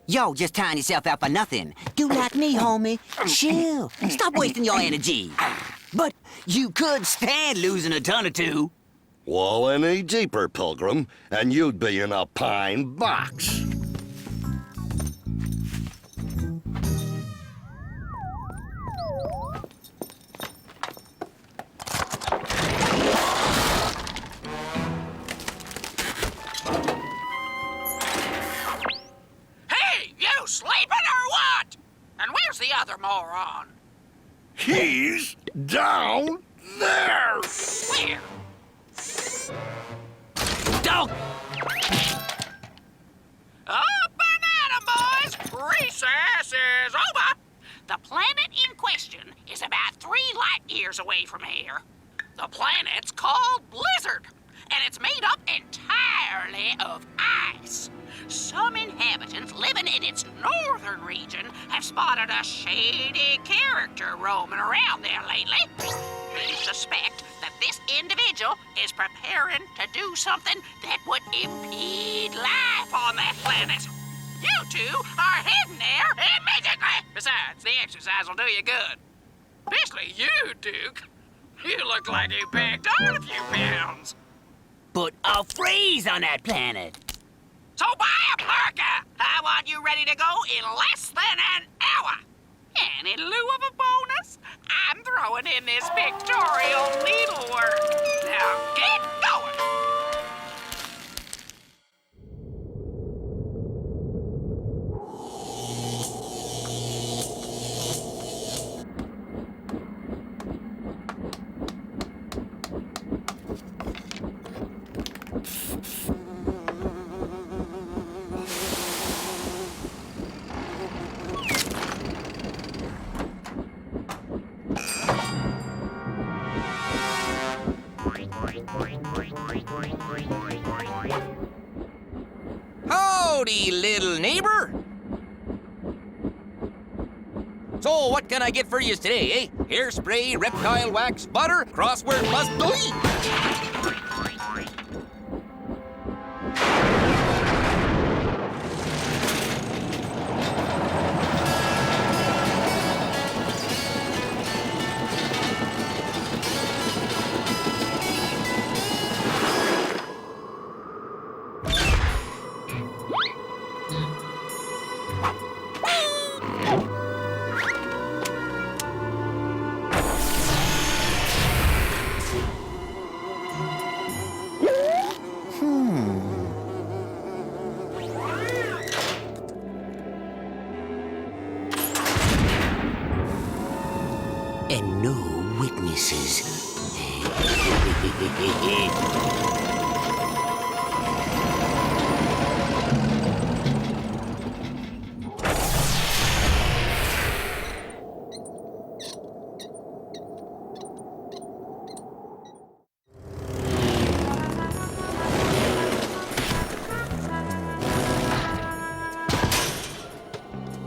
Yo, just tying yourself out for nothing. Do like me, homie. Chill. Stop wasting your energy. But you could stand losing a ton or two. Well, any deeper, Pilgrim, and you'd be in a pine box. Sleeping or what? And where's the other moron? He's down there! Where? Dog! Up and at 'em, boys! Recess is over! The planet in question is about 3 light years away from here. The planet's called Blizzard, and it's made up entirely of ice. Some inhabitants living in its northern region have spotted a shady character roaming around there lately. They suspect that this individual is preparing to do something that would impede life on that planet. You two are heading there immediately! Besides, the exercise will do you good. Especially you, Duke. You look like you packed on a few pounds. But I'll freeze on that planet. So buy a parka! I want you ready to go in less than an hour. And in lieu of a bonus, I'm throwing in this pictorial needlework. Now get going! Howdy, little neighbor. So, what can I get for you today, eh? Hairspray, reptile wax, butter, crossword puzzle. And no witnesses.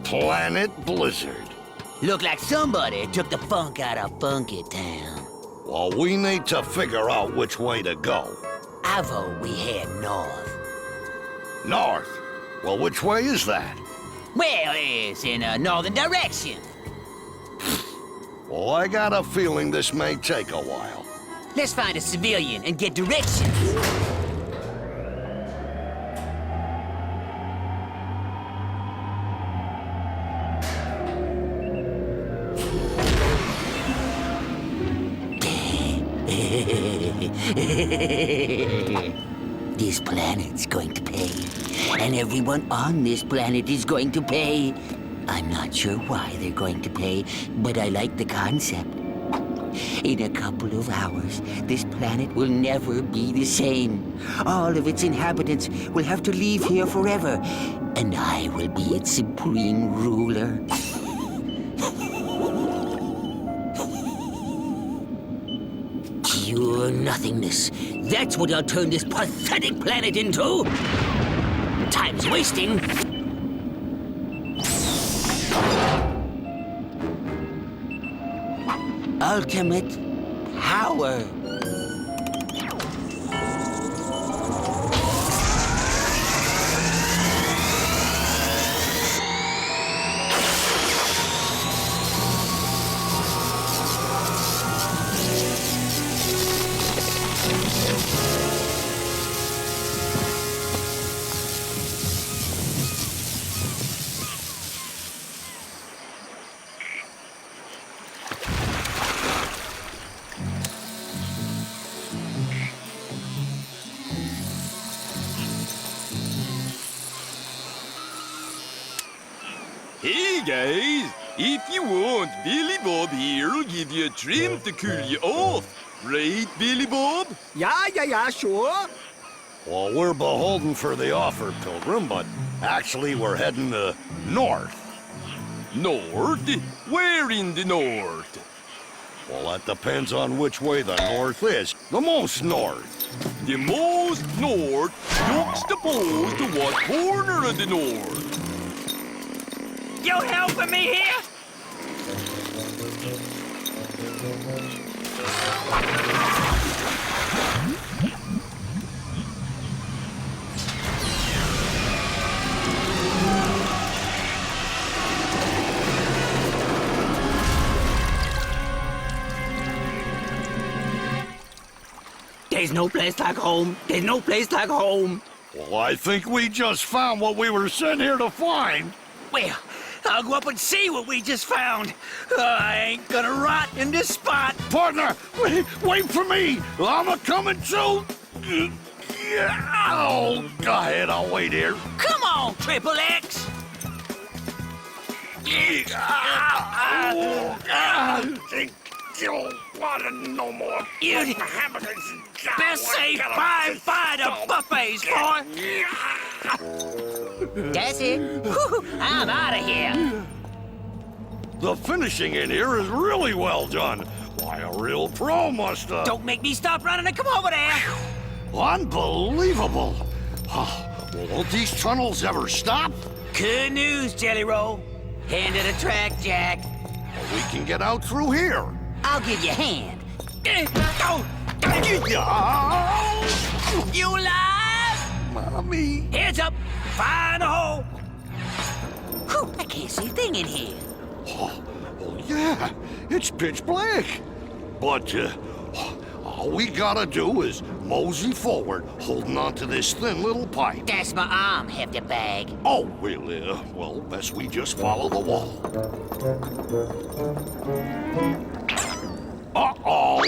Planet Blizzard. Look like somebody took the funk out of Funky Town. Well, we need to figure out which way to go. I vote we head north. North? Well, which way is that? Well, it's in a northern direction. Well, I got a feeling this may take a while. Let's find a civilian and get directions. This planet's going to pay, and everyone on this planet is going to pay. I'm not sure why they're going to pay, but I like the concept. In a couple of hours, this planet will never be the same. All of its inhabitants will have to leave here forever, and I will be its supreme ruler. Pure nothingness. That's what I'll turn this pathetic planet into. Time's wasting. Ultimate power. Hey guys, if you want, Billy Bob here'll give you a trim to cool you off. Right, Billy Bob? Yeah, sure. Well, we're beholden for the offer, Pilgrim, but actually we're heading north. North? Where in the north? Well, that depends on which way the north is. The most north. The most north juxtaposed to what corner of the north? You helping me here? There's no place like home. There's no place like home. Well, I think we just found what we were sent here to find. Well, I'll go up and see what we just found. I ain't gonna rot in this spot. Partner, wait for me. I'm a-coming too. Oh, go ahead, I'll wait here. Come on, Triple X. No more. You'd best say bye-bye to buffets, boy. That's it. Whew, I'm out of here. The finishing in here is really well done. Why, a real pro must have. Don't make me stop running and come over there. Unbelievable. Won't these tunnels ever stop? Good news, Jelly Roll. Hand of the track, Jack. We can get out through here. I'll give you a hand. You alive? Mommy. Heads up. Find a hole. Whew, I can't see a thing in here. Oh, yeah, it's pitch black. But all we gotta do is mosey forward, holding onto this thin little pipe. That's my arm, hefty bag. Oh, well, best we just follow the wall. Uh-oh.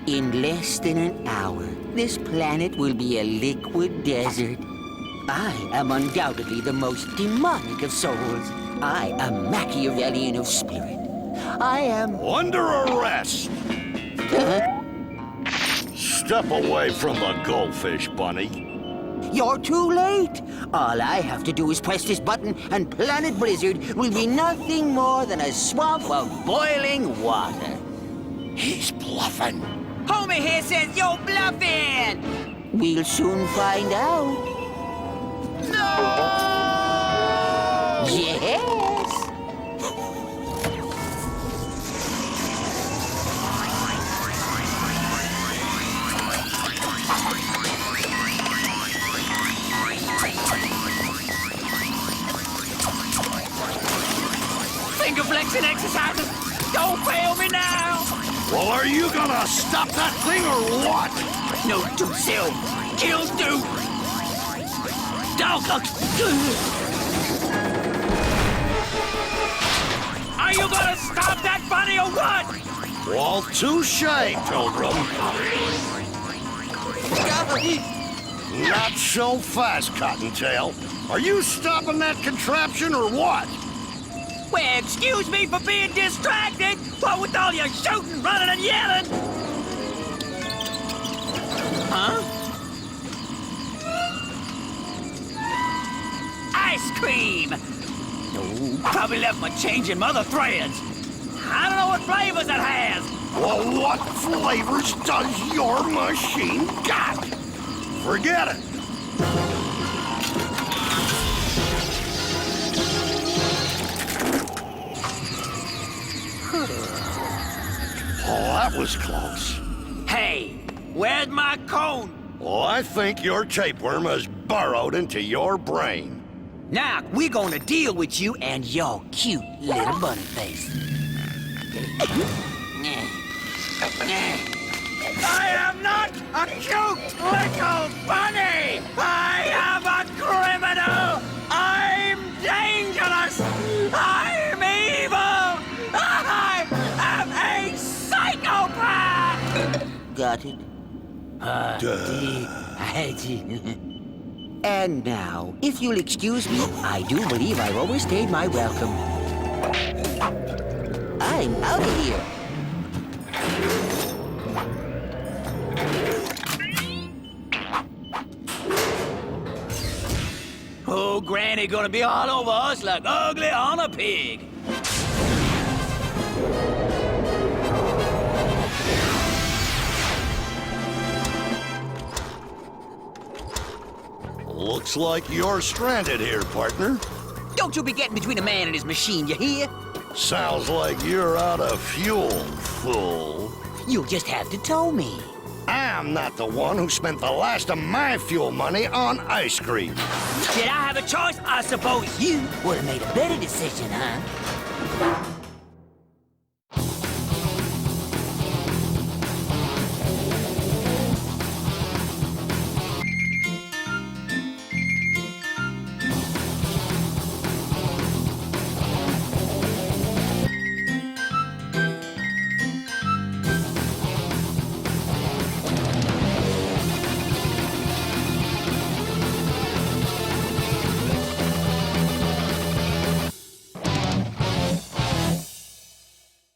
In less than an hour, this planet will be a liquid desert. I am undoubtedly the most demonic of souls. I am Machiavellian of spirit. I am... Under arrest. Step away from the goldfish, Bunny. You're too late. All I have to do is press this button, and Planet Blizzard will be nothing more than a swamp of boiling water. He's bluffing. Homie here says you're bluffing. We'll soon find out. No! Yes. Finger flexing exercises. Don't fail me now! Well, are you gonna stop that thing or what? No, do so. Kill do. Dog. Are you gonna stop that bunny or what? Well, touche, Pilgrim. Not so fast, Cottontail. Are you stopping that contraption or what? Well, excuse me for being distracted, but with all your shooting, running, and yelling. Huh? Ice cream! No, probably left my change in mother threads. I don't know what flavors it has. Well, what flavors does your machine got? Forget it. Oh, that was close. Hey, where's my cone? Well, I think your tapeworm has burrowed into your brain. Now, we're gonna deal with you and your cute little bunny face. I am not a cute little bunny! I am a criminal! I'm dangerous! I'm evil! I am a psychopath! Got it? And now, if you'll excuse me, I do believe I've overstayed my welcome. I'm out of here. Oh, Granny gonna be all over us like ugly on a pig. Looks like you're stranded here, partner. Don't you be getting between a man and his machine, you hear? Sounds like you're out of fuel, fool. You'll just have to tow me. I'm not the one who spent the last of my fuel money on ice cream. Did I have a choice? I suppose You would have made a better decision, huh?